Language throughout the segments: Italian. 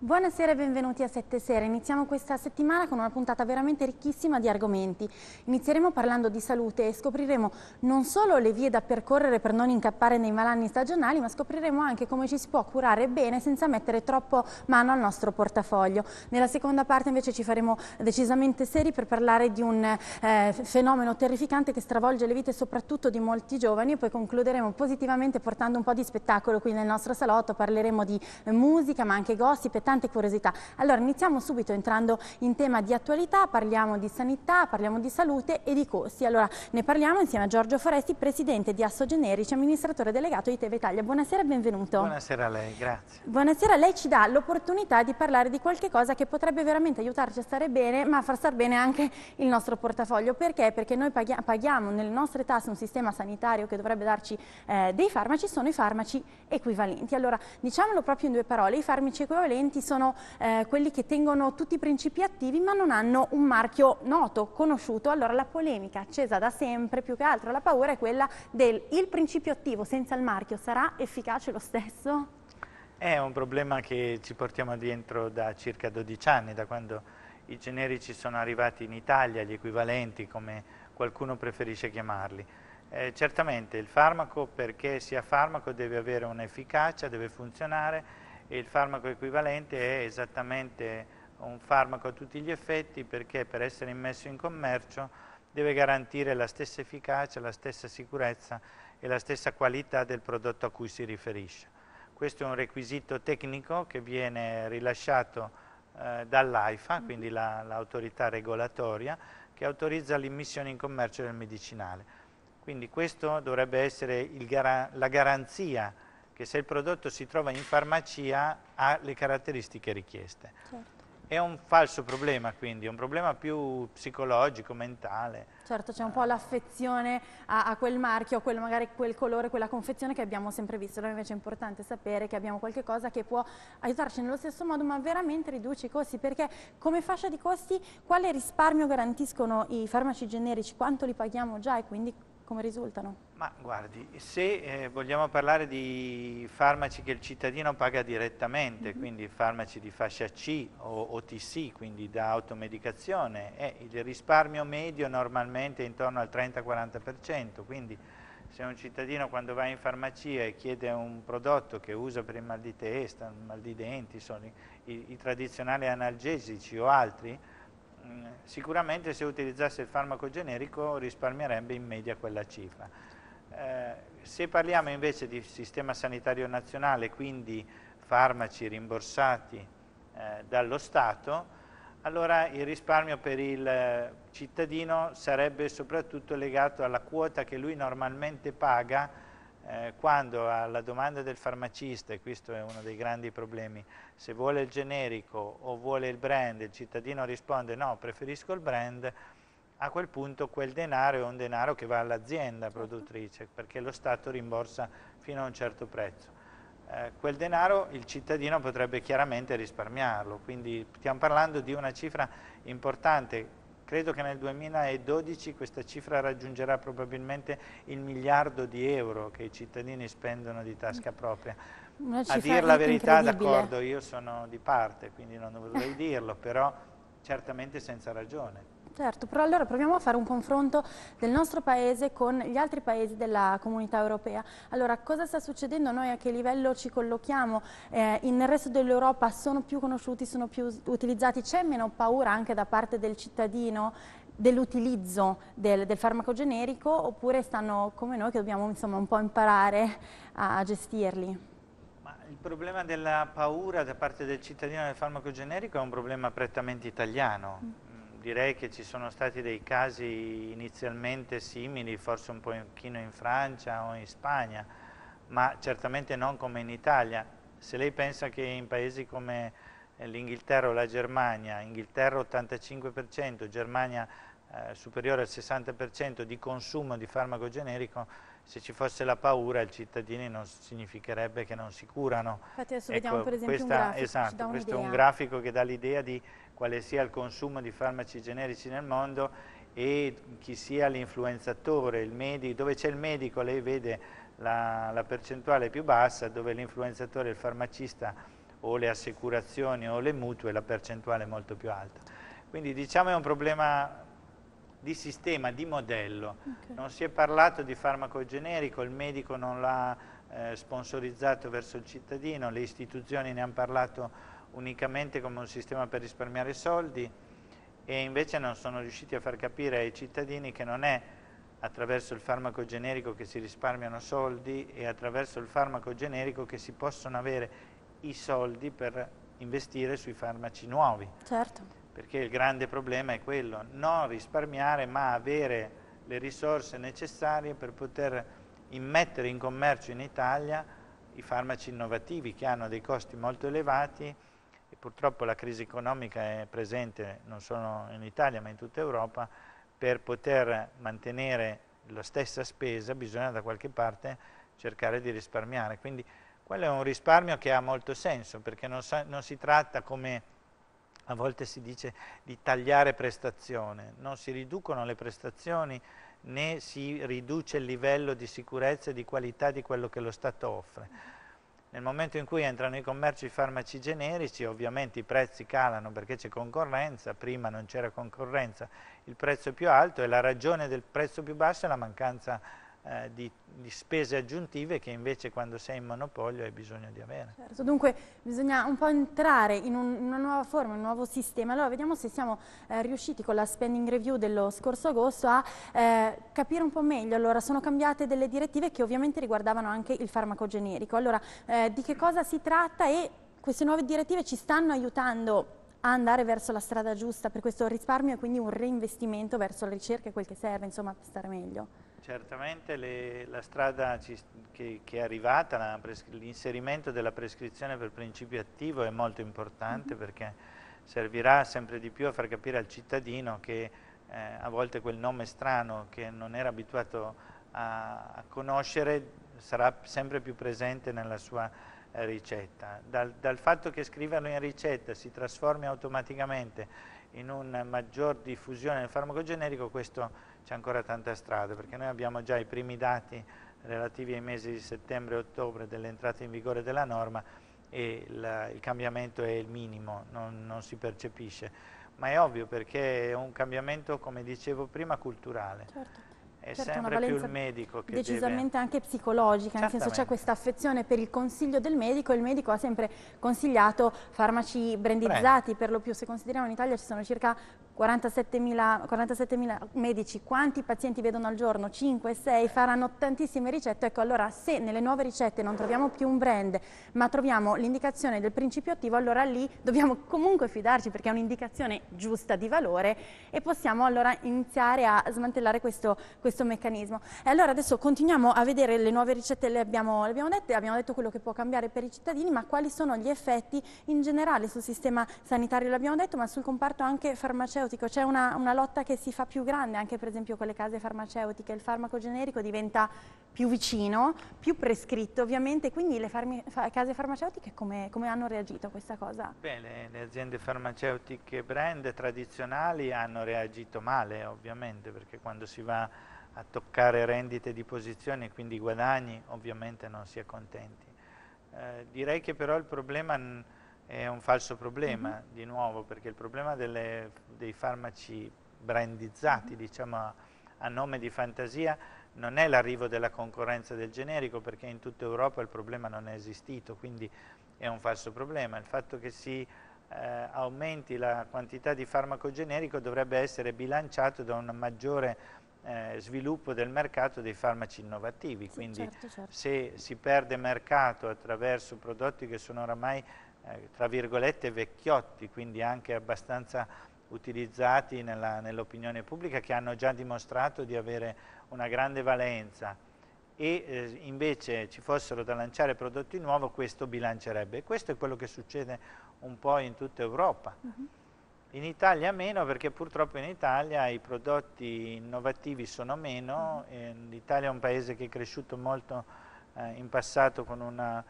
Buonasera e benvenuti a 7 Sere. Iniziamo questa settimana con una puntata veramente ricchissima di argomenti. Inizieremo parlando di salute e scopriremo non solo le vie da percorrere per non incappare nei malanni stagionali, ma scopriremo anche come ci si può curare bene senza mettere troppo mano al nostro portafoglio. Nella seconda parte invece ci faremo decisamente seri per parlare di un fenomeno terrificante che stravolge le vite soprattutto di molti giovani, e poi concluderemo positivamente portando un po' di spettacolo qui nel nostro salotto. Parleremo di musica ma anche gossip e tante curiosità. Allora iniziamo subito entrando in tema di attualità, parliamo di sanità, parliamo di salute e di costi. Allora ne parliamo insieme a Giorgio Foresti, presidente di Assogenerici, amministratore delegato di Teva Italia. Buonasera e benvenuto. Buonasera a lei, grazie. Buonasera, lei ci dà l'opportunità di parlare di qualche cosa che potrebbe veramente aiutarci a stare bene, ma a far star bene anche il nostro portafoglio. Perché? Perché noi paghiamo nelle nostre tasse un sistema sanitario che dovrebbe darci dei farmaci, sono i farmaci equivalenti. Allora diciamolo proprio in due parole, i farmaci equivalenti sono quelli che tengono tutti i principi attivi ma non hanno un marchio noto, conosciuto. Allora la polemica accesa da sempre, più che altro la paura, è quella del il principio attivo senza il marchio sarà efficace lo stesso? È un problema che ci portiamo dietro da circa 12 anni, da quando i generici sono arrivati in Italia, gli equivalenti come qualcuno preferisce chiamarli. Certamente il farmaco, perché sia farmaco, deve avere un'efficacia, deve funzionare, e il farmaco equivalente è esattamente un farmaco a tutti gli effetti, perché per essere immesso in commercio deve garantire la stessa efficacia, la stessa sicurezza e la stessa qualità del prodotto a cui si riferisce. Questo è un requisito tecnico che viene rilasciato dall'AIFA, quindi l'autorità regolatoria, che autorizza l'immissione in commercio del medicinale. Quindi questo dovrebbe essere la garanzia che se il prodotto si trova in farmacia ha le caratteristiche richieste. Certo. È un falso problema, quindi, è un problema più psicologico, mentale. Certo, c'è un po' l'affezione a quel marchio, magari quel colore, quella confezione che abbiamo sempre visto. Allora invece è importante sapere che abbiamo qualche cosa che può aiutarci nello stesso modo, ma veramente riduce i costi, perché come fascia di costi quale risparmio garantiscono i farmaci generici, quanto li paghiamo già e quindi come risultano? Ma guardi, se vogliamo parlare di farmaci che il cittadino paga direttamente, quindi farmaci di fascia C o OTC, quindi da automedicazione, il risparmio medio normalmente è intorno al 30-40%, quindi se un cittadino quando va in farmacia e chiede un prodotto che usa per il mal di testa, il mal di denti, sono i tradizionali analgesici o altri, sicuramente se utilizzasse il farmaco generico risparmierebbe in media quella cifra. Se parliamo invece di sistema sanitario nazionale, quindi farmaci rimborsati dallo Stato, allora il risparmio per il cittadino sarebbe soprattutto legato alla quota che lui normalmente paga quando alla domanda del farmacista, e questo è uno dei grandi problemi, se vuole il generico o vuole il brand, il cittadino risponde no, preferisco il brand, a quel punto quel denaro è un denaro che va all'azienda produttrice, perché lo Stato rimborsa fino a un certo prezzo. Quel denaro il cittadino potrebbe chiaramente risparmiarlo, quindi stiamo parlando di una cifra importante. Credo che nel 2012 questa cifra raggiungerà probabilmente il miliardo di euro che i cittadini spendono di tasca propria. A dir la verità, d'accordo, io sono di parte, quindi non dovrei dirlo, però certamente senza ragione. Certo, però allora proviamo a fare un confronto del nostro paese con gli altri paesi della comunità europea. Allora, cosa sta succedendo? Noi a che livello ci collochiamo? Nel resto dell'Europa sono più conosciuti, sono più utilizzati? C'è meno paura anche da parte del cittadino dell'utilizzo del farmaco generico, oppure stanno come noi che dobbiamo insomma un po' imparare a gestirli? Ma il problema della paura da parte del cittadino del farmaco generico è un problema prettamente italiano. Direi che ci sono stati dei casi inizialmente simili, forse un pochino in Francia o in Spagna, ma certamente non come in Italia. Se lei pensa che in paesi come l'Inghilterra o la Germania, Inghilterra 85%, Germania superiore al 60% di consumo di farmaco generico, se ci fosse la paura ai cittadini non significherebbe che non si curano. Infatti adesso vediamo per esempio un grafico, esatto, questo è un grafico che dà l'idea di quale sia il consumo di farmaci generici nel mondo e chi sia l'influenzatore, il medico. Dove c'è il medico lei vede la percentuale più bassa, dove l'influenzatore, il farmacista o le assicurazioni o le mutue la percentuale è molto più alta. Quindi diciamo è un problema di sistema, di modello. Non si è parlato di farmaco generico, il medico non l'ha sponsorizzato verso il cittadino, le istituzioni ne hanno parlato unicamente come un sistema per risparmiare soldi e invece non sono riusciti a far capire ai cittadini che non è attraverso il farmaco generico che si risparmiano soldi e attraverso il farmaco generico che si possono avere i soldi per investire sui farmaci nuovi. Certo. Perché il grande problema è quello, non risparmiare ma avere le risorse necessarie per poter immettere in commercio in Italia i farmaci innovativi che hanno dei costi molto elevati e purtroppo la crisi economica è presente non solo in Italia ma in tutta Europa. Per poter mantenere la stessa spesa bisogna da qualche parte cercare di risparmiare, quindi quello è un risparmio che ha molto senso perché non si tratta, come a volte si dice, di tagliare prestazione, non si riducono le prestazioni né si riduce il livello di sicurezza e di qualità di quello che lo Stato offre. Nel momento in cui entrano in commercio i farmaci generici, ovviamente i prezzi calano perché c'è concorrenza, prima non c'era concorrenza, il prezzo è più alto e la ragione del prezzo più basso è la mancanza di spese aggiuntive che invece quando sei in monopolio hai bisogno di avere. Certo, dunque bisogna un po' entrare in una nuova forma, un nuovo sistema. Allora vediamo se siamo riusciti con la spending review dello scorso agosto a capire un po' meglio. Allora sono cambiate delle direttive che ovviamente riguardavano anche il farmaco generico. Allora di che cosa si tratta e queste nuove direttive ci stanno aiutando a andare verso la strada giusta per questo risparmio e quindi un reinvestimento verso la ricerca e quel che serve insomma per stare meglio? Certamente la strada che è arrivata, l'inserimento della prescrizione per principio attivo è molto importante perché servirà sempre di più a far capire al cittadino che a volte quel nome strano che non era abituato a conoscere sarà sempre più presente nella sua ricetta. Dal fatto che scriverlo in ricetta si trasformi automaticamente in una maggior diffusione del farmaco generico, questo c'è ancora tanta strada, perché noi abbiamo già i primi dati relativi ai mesi di settembre e ottobre dell'entrata in vigore della norma e il cambiamento è il minimo, non si percepisce, ma è ovvio perché è un cambiamento, come dicevo prima, culturale. Certo. È certo, sempre più il medico che decisamente deve... anche psicologica, nel senso c'è questa affezione per il consiglio del medico e il medico ha sempre consigliato farmaci brandizzati per lo più. Se consideriamo in Italia ci sono circa 47.000 medici, quanti pazienti vedono al giorno? 5, 6, faranno tantissime ricette. Ecco, allora se nelle nuove ricette non troviamo più un brand ma troviamo l'indicazione del principio attivo, allora lì dobbiamo comunque fidarci perché è un'indicazione giusta di valore e possiamo allora iniziare a smantellare questo meccanismo. E allora adesso continuiamo a vedere le nuove ricette, le abbiamo dette, abbiamo detto quello che può cambiare per i cittadini, ma quali sono gli effetti in generale sul sistema sanitario, l'abbiamo detto, ma sul comparto anche farmaceutico. C'è una lotta che si fa più grande anche per esempio con le case farmaceutiche, il farmaco generico diventa più vicino, più prescritto ovviamente, quindi le case farmaceutiche come hanno reagito a questa cosa? Beh, le aziende farmaceutiche brand tradizionali hanno reagito male ovviamente, perché quando si va a toccare rendite di posizione e quindi guadagni ovviamente non si è contenti. Direi che però il problema è un falso problema, di nuovo, perché il problema dei farmaci brandizzati, diciamo a nome di fantasia, non è l'arrivo della concorrenza del generico, perché in tutta Europa il problema non è esistito, quindi è un falso problema. Il fatto che si aumenti la quantità di farmaco generico dovrebbe essere bilanciato da un maggiore sviluppo del mercato dei farmaci innovativi, quindi certo. se si perde mercato attraverso prodotti che sono oramai tra virgolette vecchiotti, quindi anche abbastanza utilizzati nell'opinione pubblica, che hanno già dimostrato di avere una grande valenza e invece ci fossero da lanciare prodotti nuovi, questo bilancerebbe. E questo è quello che succede un po' in tutta Europa. In Italia meno, perché purtroppo in Italia i prodotti innovativi sono meno. L'Italia è un paese che è cresciuto molto in passato con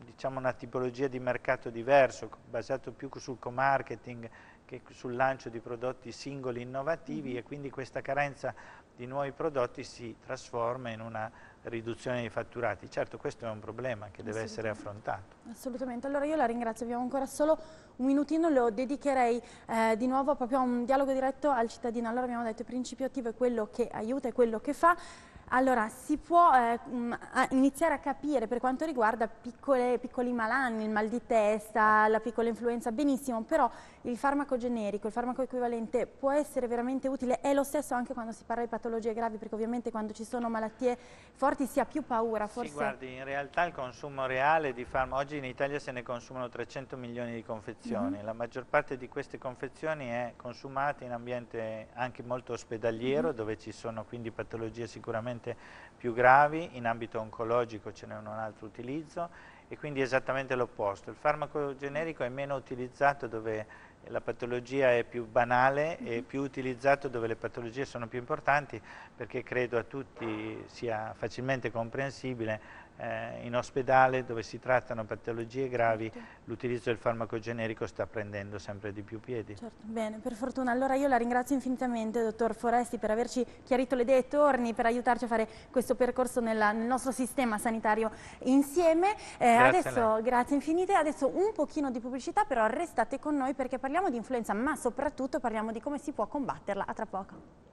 diciamo una tipologia di mercato diverso, basato più sul co-marketing che sul lancio di prodotti singoli innovativi e quindi questa carenza di nuovi prodotti si trasforma in una riduzione dei fatturati. Certo, questo è un problema che deve essere affrontato. Assolutamente, allora io la ringrazio, abbiamo ancora solo un minutino, lo dedicherei di nuovo proprio a un dialogo diretto al cittadino. Allora abbiamo detto il principio attivo è quello che aiuta, è quello che fa. Allora, si può iniziare a capire per quanto riguarda piccoli malanni, il mal di testa, la piccola influenza, benissimo, però il farmaco generico, il farmaco equivalente può essere veramente utile, è lo stesso anche quando si parla di patologie gravi, perché ovviamente quando ci sono malattie forti si ha più paura, forse. Sì, guardi, in realtà il consumo reale di farmaci, oggi in Italia se ne consumano 300 milioni di confezioni, la maggior parte di queste confezioni è consumata in ambiente anche molto ospedaliero, dove ci sono quindi patologie sicuramente più gravi, in ambito oncologico ce n'è un altro utilizzo e quindi esattamente l'opposto. Il farmaco generico è meno utilizzato dove la patologia è più banale e più utilizzato dove le patologie sono più importanti, perché credo a tutti sia facilmente comprensibile in ospedale dove si trattano patologie gravi l'utilizzo del farmaco generico sta prendendo sempre di più piedi. Certo, bene, per fortuna. Allora io la ringrazio infinitamente, dottor Foresti, per averci chiarito le idee e torni, per aiutarci a fare questo percorso nel nostro sistema sanitario insieme. Adesso, grazie infinite, adesso un pochino di pubblicità, però restate con noi perché parliamo di influenza, ma soprattutto parliamo di come si può combatterla. A tra poco.